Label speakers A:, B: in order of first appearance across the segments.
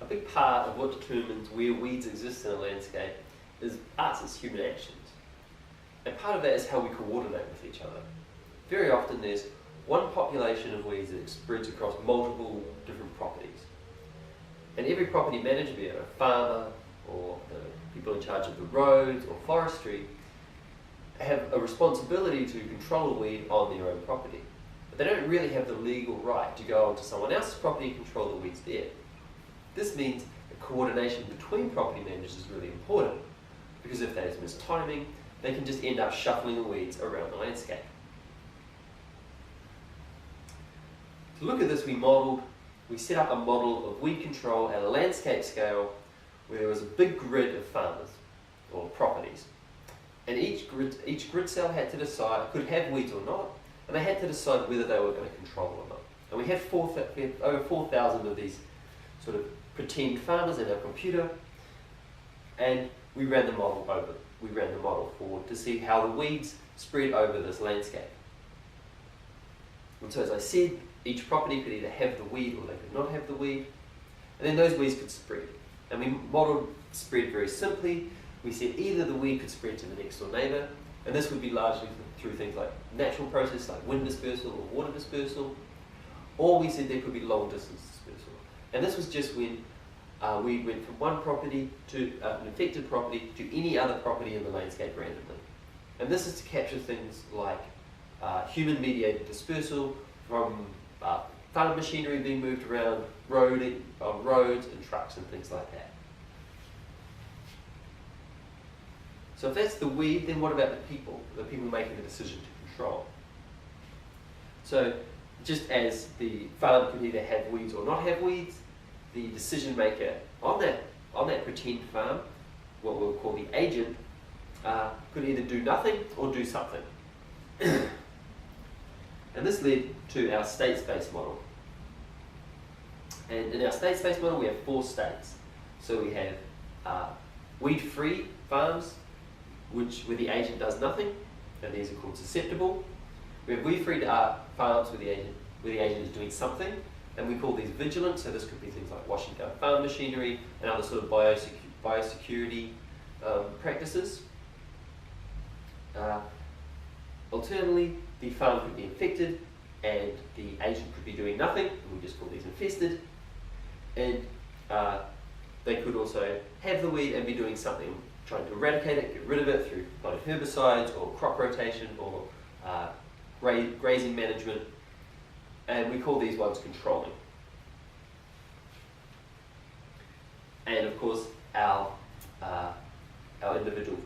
A: big part of what determines where weeds exist in a landscape is us as human actions. And part of that is how we coordinate with each other. Very often there's one population of weeds that spreads across multiple different properties. And every property manager, be it a farmer or the people in charge of the roads or forestry, have a responsibility to control a weed on their own property. But they don't really have the legal right to go onto someone else's property and control the weeds there. This means that coordination between property managers is really important, because if there's mistiming, they can just end up shuffling the weeds around the landscape. To look at this, we set up a model of weed control at a landscape scale where there was a big grid of farmers or properties. And each grid cell had to decide, could have weeds or not, and they had to decide whether they were going to control or not. And we had over 4,000 of these sort of pretend farmers in our computer, and we ran the model forward to see how the weeds spread over this landscape. And so as I said, each property could either have the weed or they could not have the weed, and then those weeds could spread. And we modelled spread very simply. We said either the weed could spread to the next door neighbour, and this would be largely through things like natural processes like wind dispersal or water dispersal, or we said there could be long distance dispersal. And this was just when we went from one property to an infected property to any other property in the landscape randomly. And this is to capture things like human mediated dispersal from farm machinery being moved around on roads and trucks and things like that. So if that's the weed, then what about the people making the decision to control? So just as the farm could either have weeds or not have weeds, the decision maker on that pretend farm, what we'll call the agent, could either do nothing or do something. And this led to our state-space model. And in our state-space model, we have 4 states. So we have weed-free farms, where the agent does nothing, and these are called susceptible. We have weed-free farms where the agent is doing something, and we call these vigilant. So this could be things like washing down farm machinery and other sort of biosecurity practices. Alternatively, the farm could be infected and the agent could be doing nothing, and we just call these infested. And they could also have the weed and be doing something, trying to eradicate it, get rid of it through either herbicides or crop rotation or grazing management, and we call these ones controlling. And of course, our individual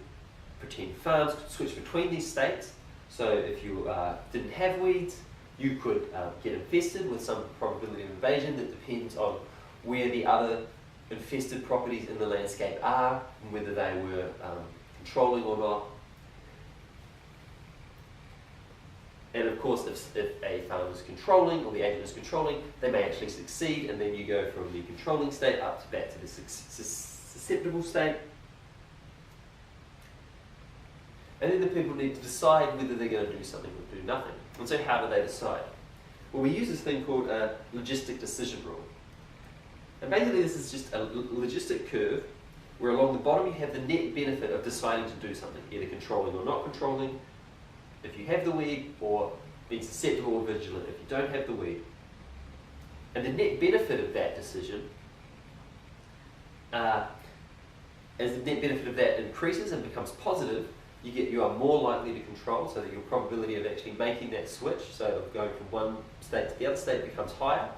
A: pretend farms could switch between these states. So if you didn't have weeds, you could get infested with some probability of invasion that depends on where the other infested properties in the landscape are and whether they were controlling or not. And of course, if a farm is controlling or the agent is controlling, they may actually succeed, and then you go from the controlling state back to the susceptible state. And then the people need to decide whether they're going to do something or do nothing. And so how do they decide? Well, we use this thing called a logistic decision rule. And basically this is just a logistic curve where along the bottom you have the net benefit of deciding to do something, either controlling or not controlling, if you have the weed, or being susceptible or vigilant if you don't have the weed. And the net benefit of that decision, as the net benefit of that increases and becomes positive, you are more likely to control, so that your probability of actually making that switch, so of going from one state to the other state, becomes higher.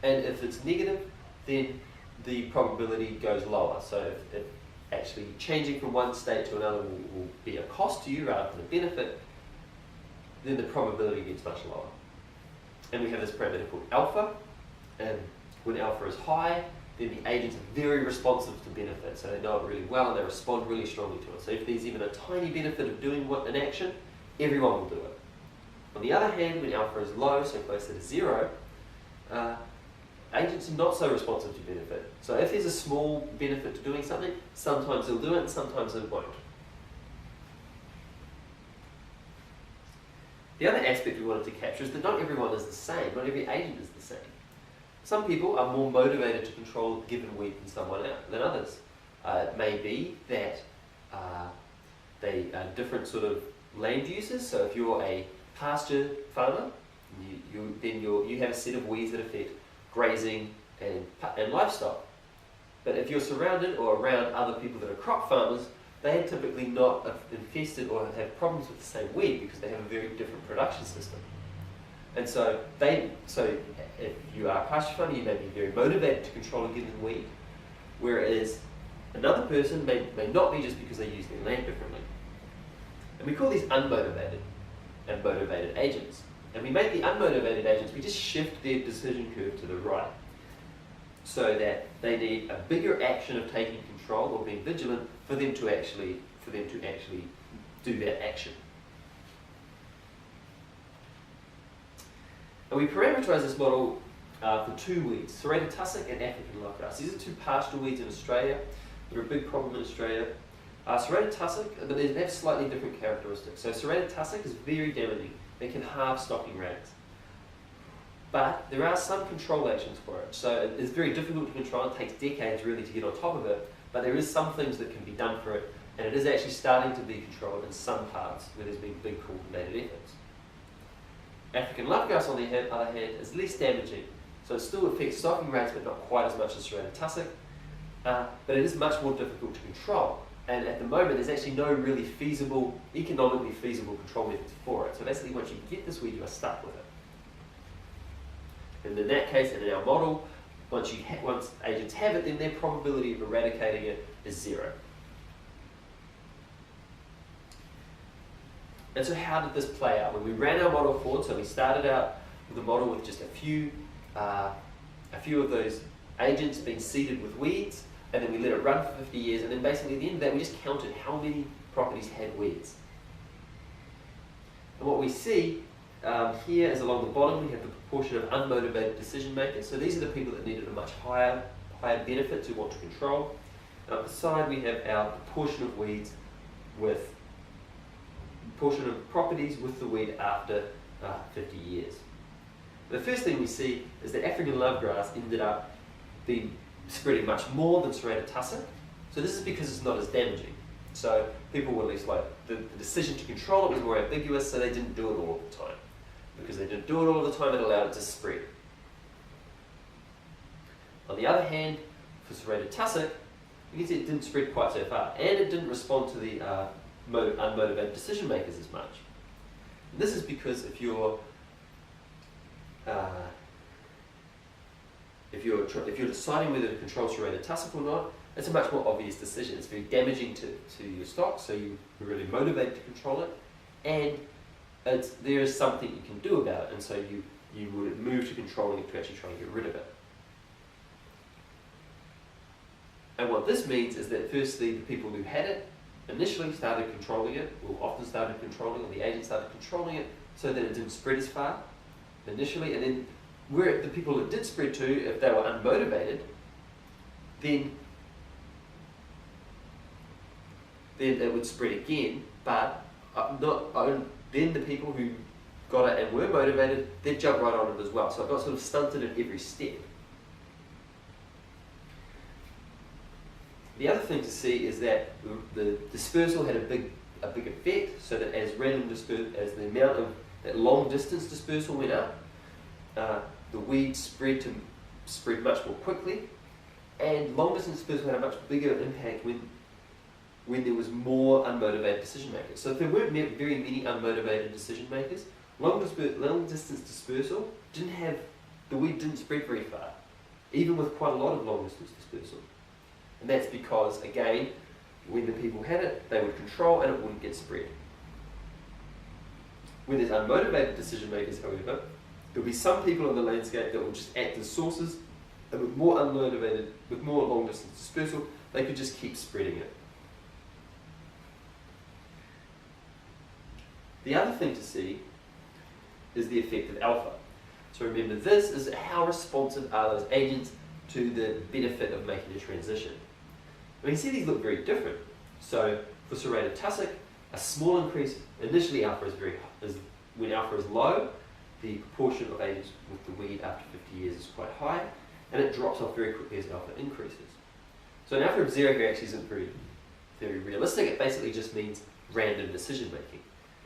A: And if it's negative, then the probability goes lower. So if actually changing from one state to another will be a cost to you rather than a benefit, then the probability gets much lower. And we have this parameter called alpha, and when alpha is high, then the agents are very responsive to benefit, so they know it really well and they respond really strongly to it. So if there's even a tiny benefit of doing an action, everyone will do it. On the other hand, when alpha is low, so closer to 0, agents are not so responsive to benefit. So if there's a small benefit to doing something, sometimes they'll do it and sometimes they won't. The other aspect we wanted to capture is that not everyone is the same, not every agent is the same. Some people are more motivated to control a given weed than others. It may be that they are different sort of land uses. So if you're a pasture farmer, you have a set of weeds that affect grazing and livestock. But if you're surrounded or around other people that are crop farmers, they are typically not infested or have problems with the same weed because they have a very different production system. And so if you are a pasture farmer, you may be very motivated to control a given weed, whereas another person may not be, just because they use their land differently. And we call these unmotivated and motivated agents. And we make the unmotivated agents, we just shift their decision curve to the right, so that they need a bigger action of taking control or being vigilant for them to actually do that action. And we parameterize this model for two weeds, serrated tussock and African lovegrass. These are two pastoral weeds in Australia. They're a big problem in Australia. Serrated tussock, but they have slightly different characteristics. So serrated tussock is very damaging. They can halve stocking rates. But there are some control actions for it. So it's very difficult to control. It takes decades really to get on top of it. But there is some things that can be done for it. And it is actually starting to be controlled in some parts where there's been big coordinated efforts. African lovegrass, on the other hand, is less damaging. So it still affects stocking rates, but not quite as much as serrated tussock. But it is much more difficult to control. And at the moment, there's actually no really economically feasible control methods for it. So basically, once you get this weed, you are stuck with it. And in that case, and in our model, once agents have it, then their probability of eradicating it is 0. And so how did this play out? When we ran our model forward, so we started out with a model with just a few of those agents being seeded with weeds, and then we let it run for 50 years, and then basically at the end of that, we just counted how many properties had weeds. And what we see here is along the bottom, we have the proportion of unmotivated decision makers. So these are the people that needed a much higher benefit to want to control. And up the side, we have our proportion of weeds with proportion of properties with the weed after 50 years. The first thing we see is that African lovegrass ended up spreading much more than serrated tussock. So this is because it's not as damaging. So people were less like, the decision to control it was more ambiguous, so they didn't do it all the time. Because they didn't do it all the time, it allowed it to spread. On the other hand, for serrated tussock, you can see it didn't spread quite so far, and it didn't respond to the unmotivated decision makers as much. And this is because if you're deciding whether to control serrated tussock or not, it's a much more obvious decision. It's very damaging to your stock, so you're really motivated to control it, and there is something you can do about it, and so you would move to controlling it to actually try and get rid of it. And what this means is that firstly, the people who had it initially started controlling it, or often started controlling it, or the agent started controlling it, so that it didn't spread as far initially, and then where the people it did spread to, if they were unmotivated, then it would spread again, but then the people who got it and were motivated, they'd jump right on it as well. So it got sort of stunted at every step. The other thing to see is that the dispersal had a big effect, so that as the amount of that long distance dispersal went up, the weed spread much more quickly, and long distance dispersal had a much bigger impact when there was more unmotivated decision makers. So if there weren't very many unmotivated decision makers, long distance dispersal the weed didn't spread very far, even with quite a lot of long distance dispersal. And that's because, again, when the people had it, they would control and it wouldn't get spread. When there's unmotivated decision makers, however, there'll be some people in the landscape that will just act as sources, and with more unmotivated, with more long distance dispersal, they could just keep spreading it. The other thing to see is the effect of alpha. So remember, this is how responsive are those agents to the benefit of making a transition. And you see these look very different. So for serrated tussock, a small increase, initially alpha is when alpha is low, the proportion of agents with the weed after 50 years is quite high, and it drops off very quickly as alpha increases. So an alpha of 0 here actually isn't very realistic. It basically just means random decision making,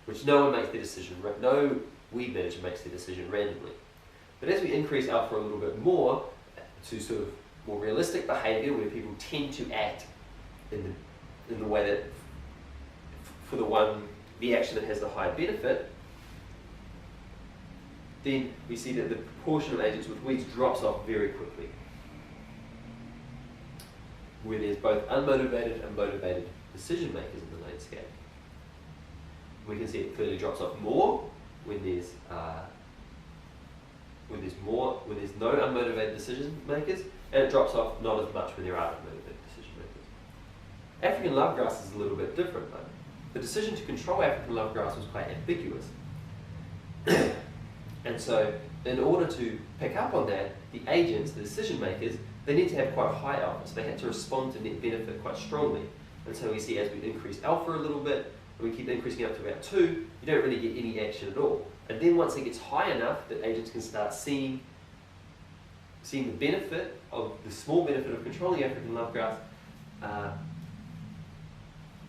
A: which no one makes the decision, no weed manager makes the decision randomly. But as we increase alpha a little bit more to sort of more realistic behavior, where people tend to act in the way that for the action that has the higher benefit, then we see that the proportion of agents with weeds drops off very quickly, where there's both unmotivated and motivated decision makers in the landscape. We can see it clearly drops off more when there's no unmotivated decision makers, and it drops off not as much when there are unmotivated decision makers. African lovegrass is a little bit different though. The decision to control African lovegrass was quite ambiguous. And so, in order to pick up on that, the agents, the decision makers, they need to have quite high alpha, so they had to respond to net benefit quite strongly. And so we see as we increase alpha a little bit, and we keep increasing up to about 2, you don't really get any action at all. And then once it gets high enough that agents can start seeing the benefit of the small benefit of controlling African lovegrass,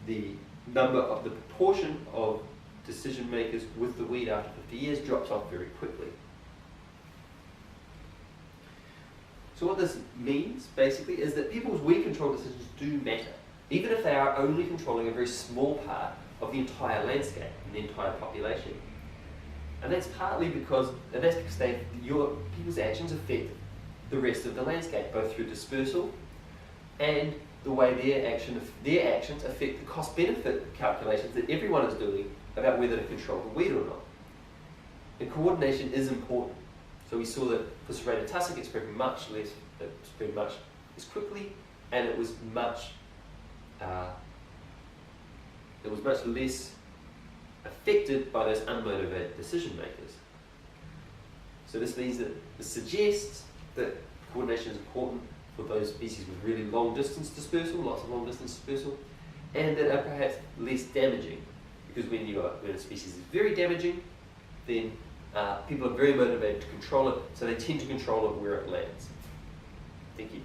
A: the proportion of decision makers with the weed after 50 years drops off very quickly. So what this means basically is that people's weed control decisions do matter, even if they are only controlling a very small part of the entire landscape and the entire population. And that's partly because people's actions affect the rest of the landscape, both through dispersal and the way their actions affect the cost-benefit calculations that everyone is doing about whether to control the weed or not. And coordination is important. So we saw that for serrated tussock it spread much less quickly, and it was much less affected by those unmotivated decision makers. So this means that this suggests that coordination is important for those species with really long distance dispersal, lots of long distance dispersal, and that are perhaps less damaging. Because when a species is very damaging, then people are very motivated to control it, so they tend to control it where it lands. Thank you.